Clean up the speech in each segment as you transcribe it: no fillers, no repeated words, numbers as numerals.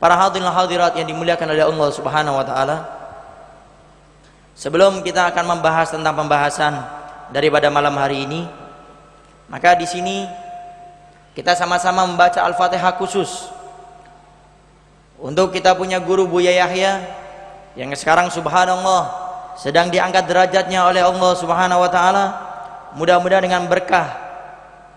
para hadirin hadirat yang dimuliakan oleh Allah Subhanahu wa taala. Sebelum kita akan membahas tentang pembahasan daripada malam hari ini, maka di sini kita sama-sama membaca Al-Fatihah khusus untuk kita punya guru Buya Yahya yang sekarang subhanallah sedang diangkat derajatnya oleh Allah Subhanahu wa taala. Mudah-mudahan dengan berkah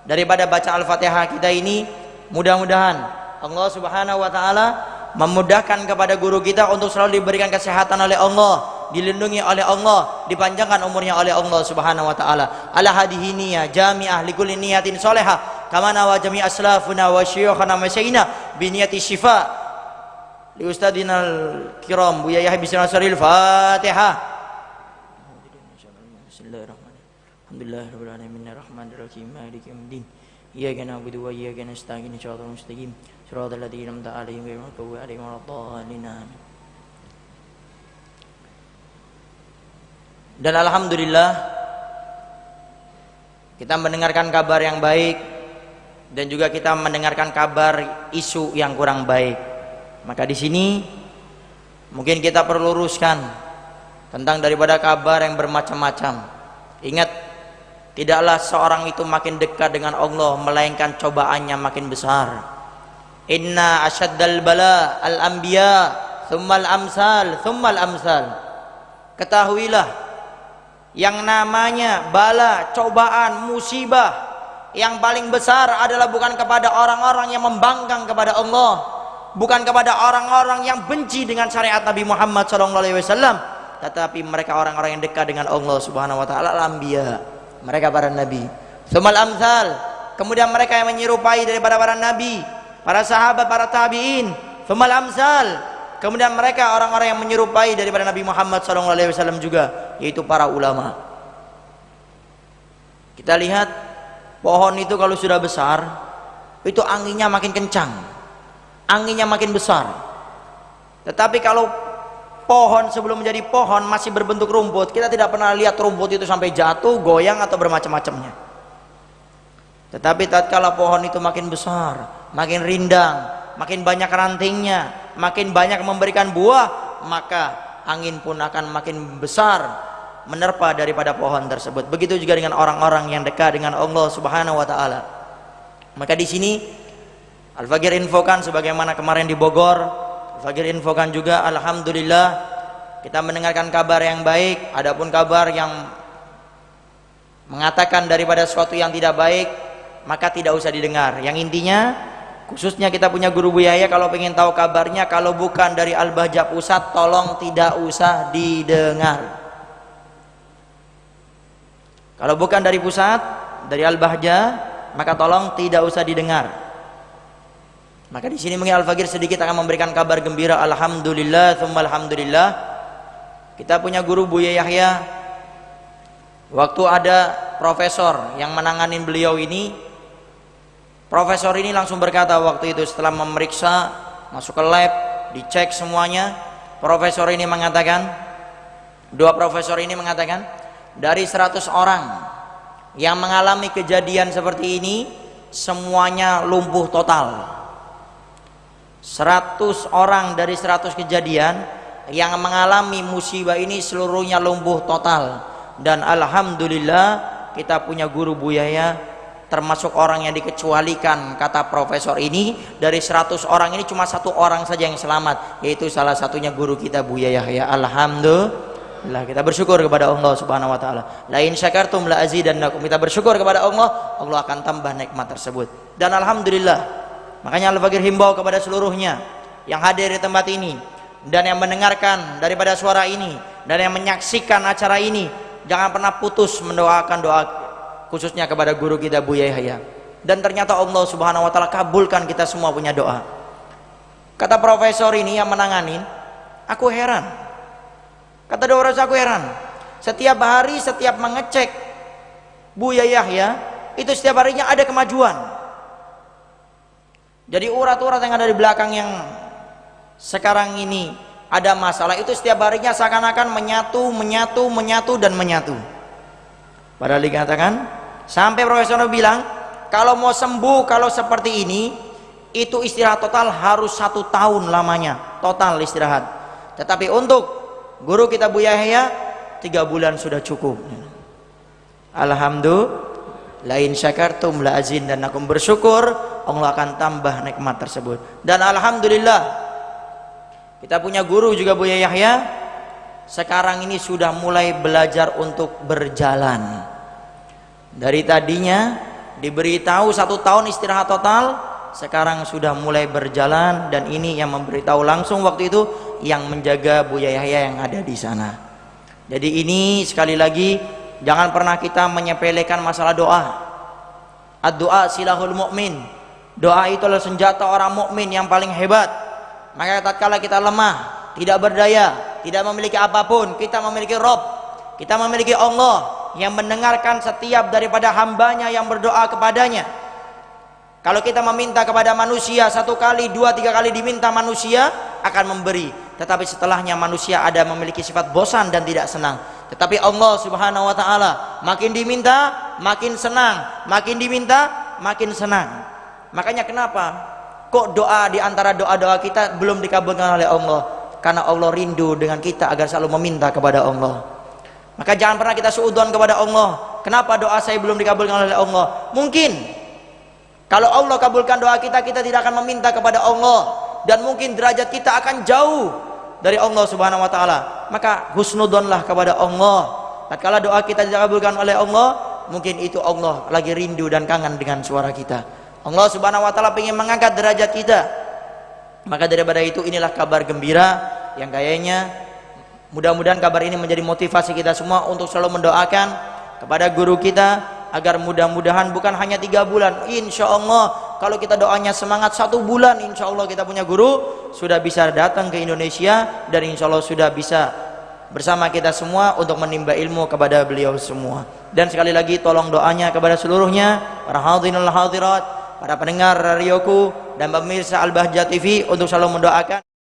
daripada baca Al-Fatihah kita ini, mudah-mudahan Allah Subhanahu wa taala memudahkan kepada guru kita untuk selalu diberikan kesehatan oleh Allah, dilindungi oleh Allah, dipanjangkan umurnya oleh Allah Subhanahu wa taala. Ala hadhihi niyyah jami'ah likulli niyatin shalihah kama nawa jami' aslafuna wa syuyukhana masyayina bi niyati syifa li ustadinal kiram Buya Yahya bismillahirrahmanirrahim. Fatihah. Bismillahirrahmanirrahim. Alhamdulillahirabbil alamin arrahmanirrahim maliki yaumiddin. Iyyaka na'budu wa iyyaka nasta'in ihdinas mustaqim shiratal ladzina an'amta 'alaihim ghairil maghdubi 'alaihim waladdallin. Dan alhamdulillah kita mendengarkan kabar yang baik dan juga kita mendengarkan kabar isu yang kurang baik. Maka di sini mungkin kita perlu luruskan tentang daripada kabar yang bermacam-macam. Ingat, tidaklah seorang itu makin dekat dengan Allah melainkan cobaannya makin besar. Inna asyaddal bala al-anbiya thummal amsal thummal amsal. Ketahuilah, yang namanya bala, cobaan, musibah yang paling besar adalah bukan kepada orang-orang yang membangkang kepada Allah, bukan kepada orang-orang yang benci dengan syariat Nabi Muhammad SAW, tetapi mereka orang-orang yang dekat dengan Allah Subhanahu wa taala, al-anbiya, mereka para nabi. Tsummal amsal, kemudian mereka yang menyerupai daripada para nabi, para sahabat, para tabi'in. Tsummal amsal, kemudian mereka orang-orang yang menyerupai daripada Nabi Muhammad SAW juga, yaitu para ulama. Kita lihat pohon itu kalau sudah besar, itu anginnya makin kencang, anginnya makin besar. Tetapi kalau pohon sebelum menjadi pohon masih berbentuk rumput, kita tidak pernah lihat rumput itu sampai jatuh, goyang atau bermacam-macamnya. Tetapi tatkala pohon itu makin besar, makin rindang, makin banyak rantingnya, makin banyak memberikan buah, maka angin pun akan makin besar menerpa daripada pohon tersebut. Begitu juga dengan orang-orang yang dekat dengan Allah Subhanahu wa taala. Maka di sini Al-Fagir infokan sebagaimana kemarin di Bogor, Al-Fagir infokan juga alhamdulillah kita mendengarkan kabar yang baik. Adapun kabar yang mengatakan daripada sesuatu yang tidak baik, maka tidak usah didengar. Yang intinya, khususnya kita punya guru Buya Yahya, kalau pengen tahu kabarnya, kalau bukan dari Al-Bahjah Pusat, tolong tidak usah didengar. Kalau bukan dari pusat, dari Al-Bahjah, maka tolong tidak usah didengar. Maka di sini mungkin Al-Fagir sedikit akan memberikan kabar gembira. Alhamdulillah, tsumma alhamdulillah. Kita punya guru Buya Yahya. Waktu ada profesor yang menanganin beliau ini, profesor ini langsung berkata waktu itu setelah memeriksa, masuk ke lab, dicek semuanya, profesor ini mengatakan, dua profesor ini mengatakan, dari 100 orang yang mengalami kejadian seperti ini, semuanya lumpuh total. 100 orang dari 100 kejadian yang mengalami musibah ini seluruhnya lumpuh total. Dan alhamdulillah kita punya guru Buya Yahya termasuk orang yang dikecualikan, kata profesor ini. Dari 100 orang ini cuma 1 orang saja yang selamat, yaitu salah satunya guru kita Buya Yahya. Alhamdulillah, kita bersyukur kepada Allah Subhanahu wa taala. La in syakartum la azidannakum. Kita bersyukur kepada Allah, Allah akan tambah nikmat tersebut. Dan alhamdulillah, makanya Al-Fagir himbau kepada seluruhnya yang hadir di tempat ini dan yang mendengarkan daripada suara ini dan yang menyaksikan acara ini, jangan pernah putus mendoakan doa khususnya kepada guru kita Buya Yahya. Dan ternyata Allah Subhanahu wa taala kabulkan kita semua punya doa. Kata profesor ini yang menanganin, aku heran. Kata dua orang, aku heran. Setiap hari, setiap mengecek Buya Yahya, itu setiap harinya ada kemajuan. Jadi urat-urat yang ada di belakang yang sekarang ini ada masalah, itu setiap harinya seakan-akan menyatu dan menyatu. Padahal dikatakan, sampai profesor bilang, kalau mau sembuh, kalau seperti ini, itu istirahat total harus 1 tahun lamanya, total istirahat. Tetapi untuk guru kita Buya Yahya 3 bulan sudah cukup. Alhamdulillah, la in syakartum la azindannakum, bersyukur Allah akan tambah nikmat tersebut. Dan alhamdulillah kita punya guru juga Buya Yahya, sekarang ini sudah mulai belajar untuk berjalan. Dari tadinya diberitahu 1 tahun istirahat total, sekarang sudah mulai berjalan. Dan ini yang memberitahu langsung waktu itu yang menjaga Buya Yahya yang ada di sana. Jadi ini sekali lagi, jangan pernah kita menyepelekan masalah doa. Ad-doa silahul mu'min, doa itu adalah senjata orang mukmin yang paling hebat. Maka tatkala kita lemah, tidak berdaya, tidak memiliki apapun, kita memiliki Rabb, kita memiliki Allah yang mendengarkan setiap daripada hambanya yang berdoa kepadanya. Kalau kita meminta kepada manusia 1 kali, 2, 3 kali diminta, manusia akan memberi. Tetapi setelahnya manusia ada memiliki sifat bosan dan tidak senang. Tetapi Allah Subhanahu wa ta'ala makin diminta makin senang, makin diminta makin senang. Makanya kenapa kok doa di antara doa-doa kita belum dikabulkan oleh Allah? Karena Allah rindu dengan kita agar selalu meminta kepada Allah. Maka jangan pernah kita suudzon kepada Allah. Kenapa doa saya belum dikabulkan oleh Allah? Mungkin kalau Allah kabulkan doa kita, kita tidak akan meminta kepada Allah, dan mungkin derajat kita akan jauh dari Allah Subhanahu wa ta'ala. Maka husnudzonlah kepada Allah. Tatkala doa kita dikabulkan oleh Allah, mungkin itu Allah lagi rindu dan kangen dengan suara kita. Allah Subhanahu wa ta'ala ingin mengangkat derajat kita. Maka daripada itu, inilah kabar gembira yang kayaknya mudah-mudahan kabar ini menjadi motivasi kita semua untuk selalu mendoakan kepada guru kita agar mudah-mudahan bukan hanya 3 bulan, insya Allah kalau kita doanya semangat 1 bulan, insya Allah kita punya guru sudah bisa datang ke Indonesia, dan insya Allah sudah bisa bersama kita semua untuk menimba ilmu kepada beliau semua. Dan sekali lagi tolong doanya kepada seluruhnya, para hadirin wal hadirat, para pendengar radioku dan pemirsa Al-Bahjah TV, untuk selalu mendoakan